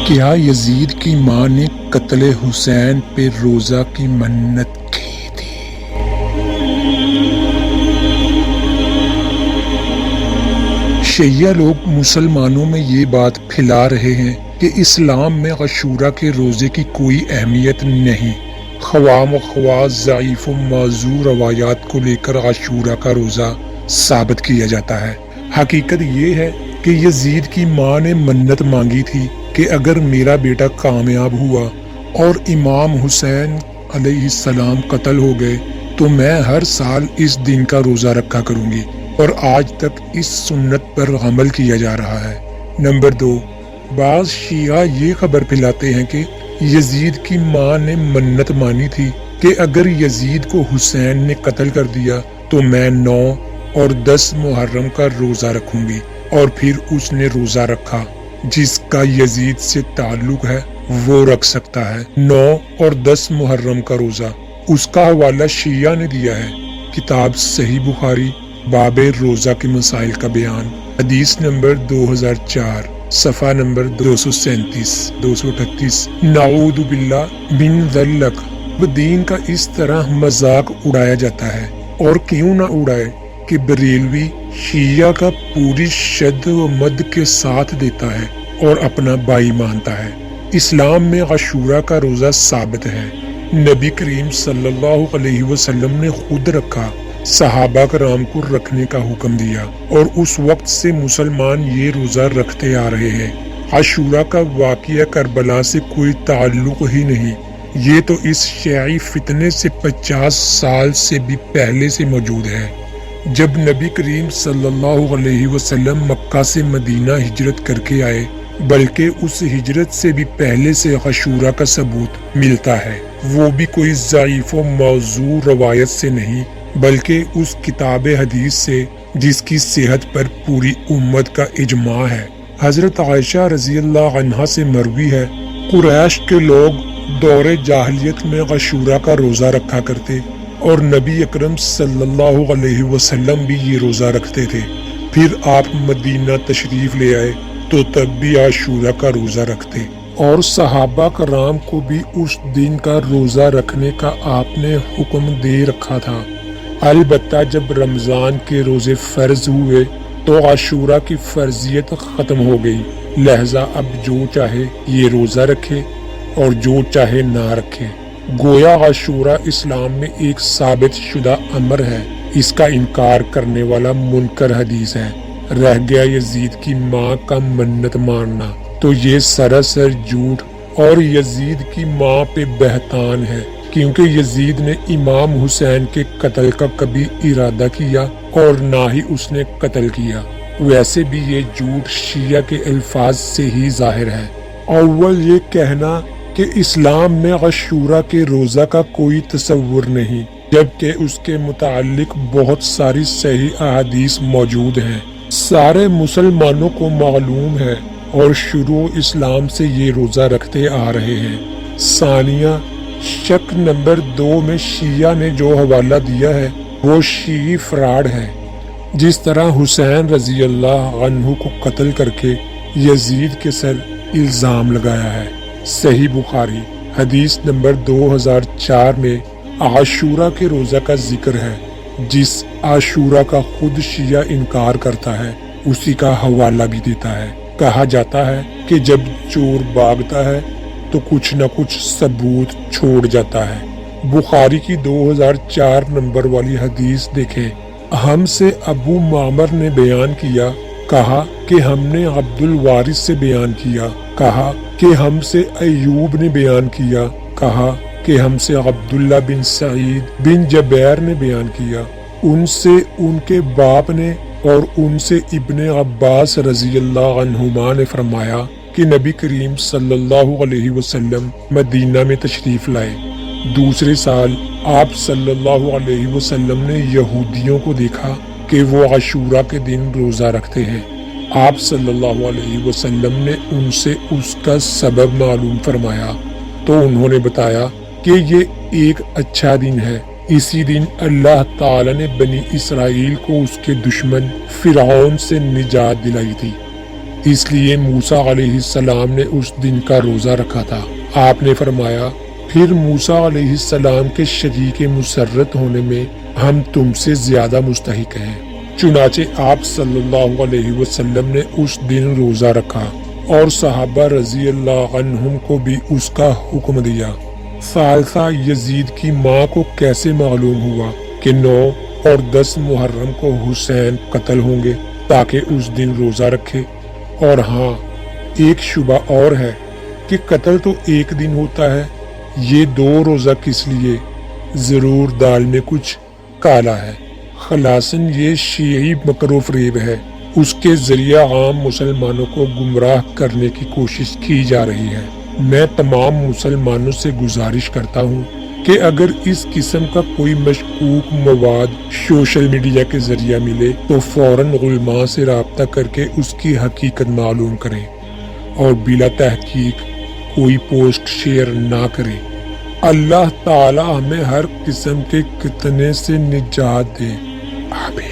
کیا یزید کی ماں نے قتل حسین پہ روزہ کی منت کی تھی؟ شیعہ لوگ مسلمانوں میں یہ بات پھیلا رہے ہیں کہ اسلام میں عاشورہ کے روزے کی کوئی اہمیت نہیں۔ خواہ مخواہ ضعیف و موضوع روایات کو لے کر عاشورہ کا روزہ ثابت کیا جاتا ہے۔ حقیقت یہ ہے کہ یزید کی ماں نے منت مانگی تھی کہ اگر میرا بیٹا کامیاب ہوا اور امام حسین علیہ السلام قتل ہو گئے تو میں ہر سال اس دن کا روزہ رکھا کروں گی، اور آج تک اس سنت پر عمل کیا جا رہا ہے۔ نمبر 2، بعض شیعہ یہ خبر پھیلاتے ہیں کہ یزید کی ماں نے منت مانی تھی کہ اگر یزید کو حسین نے قتل کر دیا تو میں 9 اور 10 محرم کا روزہ رکھوں گی، اور پھر اس نے روزہ رکھا۔ جس کا یزید سے تعلق ہے وہ رکھ سکتا ہے 9 اور 10 محرم کا روزہ۔ اس کا حوالہ شیعہ نے دیا ہے، کتاب صحیح بخاری، باب روزہ کے مسائل کا بیان، حدیث نمبر 2004، صفحہ نمبر 237 238۔ نعوذ باللہ من ذلک۔ دین کا اس طرح مذاق اڑایا جاتا ہے، اور کیوں نہ اڑائے کہ بریلوی شیعہ کا پوری شد و مد کے ساتھ دیتا ہے اور اپنا بھائی مانتا ہے۔ اسلام میں عاشورہ کا روزہ ثابت ہے، نبی کریم صلی اللہ علیہ وسلم نے خود رکھا، صحابہ کرام کو رکھنے کا حکم دیا، اور اس وقت سے مسلمان یہ روزہ رکھتے آ رہے ہیں۔ عاشورہ کا واقعہ کربلا سے کوئی تعلق ہی نہیں، یہ تو اس شیعی فتنے سے 50 سال سے بھی پہلے سے موجود ہے۔ جب نبی کریم صلی اللہ علیہ وسلم مکہ سے مدینہ ہجرت کر کے آئے، بلکہ اس ہجرت سے بھی پہلے سے عاشورہ کا ثبوت ملتا ہے، وہ بھی کوئی ضعیف و موضوع روایت سے نہیں، بلکہ اس کتاب حدیث سے جس کی صحت پر پوری امت کا اجماع ہے۔ حضرت عائشہ رضی اللہ عنہا سے مروی ہے، قریش کے لوگ دور جاہلیت میں عاشورہ کا روزہ رکھا کرتے، اور نبی اکرم صلی اللہ علیہ وسلم بھی یہ روزہ رکھتے تھے۔ پھر آپ مدینہ تشریف لے آئے تو تب بھی عاشورہ کا روزہ رکھتے، اور صحابہ کرام کو بھی اس دن کا روزہ رکھنے کا آپ نے حکم دے رکھا تھا۔ البتہ جب رمضان کے روزے فرض ہوئے تو عاشورہ کی فرضیت ختم ہو گئی، لہذا اب جو چاہے یہ روزہ رکھے اور جو چاہے نہ رکھے۔ گویا عاشورہ اسلام میں ایک ثابت شدہ امر ہے، اس کا انکار کرنے والا منکر حدیث ہے۔ رہ گیا یزید کی ماں کا منت ماننا، تو یہ سراسر جھوٹ اور یزید کی ماں پہ بہتان ہے، کیونکہ یزید نے امام حسین کے قتل کا کبھی ارادہ کیا اور نہ ہی اس نے قتل کیا۔ ویسے بھی یہ جھوٹ شیعہ کے الفاظ سے ہی ظاہر ہے۔ اول یہ کہنا کہ اسلام میں عاشورہ کے روزہ کا کوئی تصور نہیں، جبکہ اس کے متعلق بہت ساری صحیح احادیث موجود ہیں، سارے مسلمانوں کو معلوم ہے، اور شروع اسلام سے یہ روزہ رکھتے آ رہے ہیں۔ ثانیہ، شک نمبر 2 میں شیعہ نے جو حوالہ دیا ہے وہ شیعی فراڈ ہے۔ جس طرح حسین رضی اللہ عنہ کو قتل کر کے یزید کے سر الزام لگایا ہے۔ صحیح بخاری حدیث نمبر 2004 میں عاشورہ کے روزہ کا ذکر ہے۔ جس عاشورہ کا خود شیعہ انکار کرتا ہے اسی کا حوالہ بھی دیتا ہے۔ کہا جاتا ہے کہ جب چور بھاگتا ہے تو کچھ نہ کچھ ثبوت چھوڑ جاتا ہے۔ بخاری کی 2004 نمبر والی حدیث دیکھیں۔ ہم سے ابو معمر نے بیان کیا، کہا کہ ہم نے عبد الوارث سے بیان کیا، کہا کہ ہم سے ایوب نے بیان کیا، کہا کہ ہم سے عبداللہ بن سعید بن جبیر نے بیان کیا، ان سے ان کے باپ نے، اور ان سے ابن عباس رضی اللہ عنہما نے فرمایا کہ نبی کریم صلی اللہ علیہ وسلم مدینہ میں تشریف لائے۔ دوسرے سال آپ صلی اللہ علیہ وسلم نے یہودیوں کو دیکھا کہ وہ عاشورہ کے دن روزہ رکھتے ہیں۔ آپ صلی اللہ علیہ وسلم نے ان سے اس کا سبب معلوم فرمایا تو انہوں نے بتایا کہ یہ ایک اچھا دن ہے، اسی دن اللہ تعالی نے بنی اسرائیل کو اس کے دشمن فرعون سے نجات دلائی تھی۔ اس لیے موسیٰ علیہ السلام نے اس دن کا روزہ رکھا تھا۔ آپ نے فرمایا پھر موسیٰ علیہ السلام کے شریک مسرت ہونے میں ہم تم سے زیادہ مستحق ہیں۔ چنانچہ آپ صلی اللہ علیہ وسلم نے اس دن روزہ رکھا اور صحابہ رضی اللہ عنہم کو بھی اس کا حکم دیا۔ ثالثہ یزید کی ماں کو کیسے معلوم ہوا کہ 9 اور 10 محرم کو حسین قتل ہوں گے تاکہ اس دن روزہ رکھے؟ اور ہاں ایک شبہ اور ہے کہ قتل تو ایک دن ہوتا ہے، یہ 2 روزہ کس لیے؟ ضرور دال میں کچھ کالا ہے۔ خلاصاً یہ شیعی مکر و فریب ہے، اس کے ذریعہ عام مسلمانوں کو گمراہ کرنے کی کوشش کی جا رہی ہے۔ میں تمام مسلمانوں سے گزارش کرتا ہوں کہ اگر اس قسم کا کوئی مشکوک مواد سوشل میڈیا کے ذریعہ ملے تو فوراً علماء سے رابطہ کر کے اس کی حقیقت معلوم کریں اور بلا تحقیق کوئی پوسٹ شیئر نہ کریں۔ اللہ تعالی ہمیں ہر قسم کے فتنے سے نجات دے، آمین۔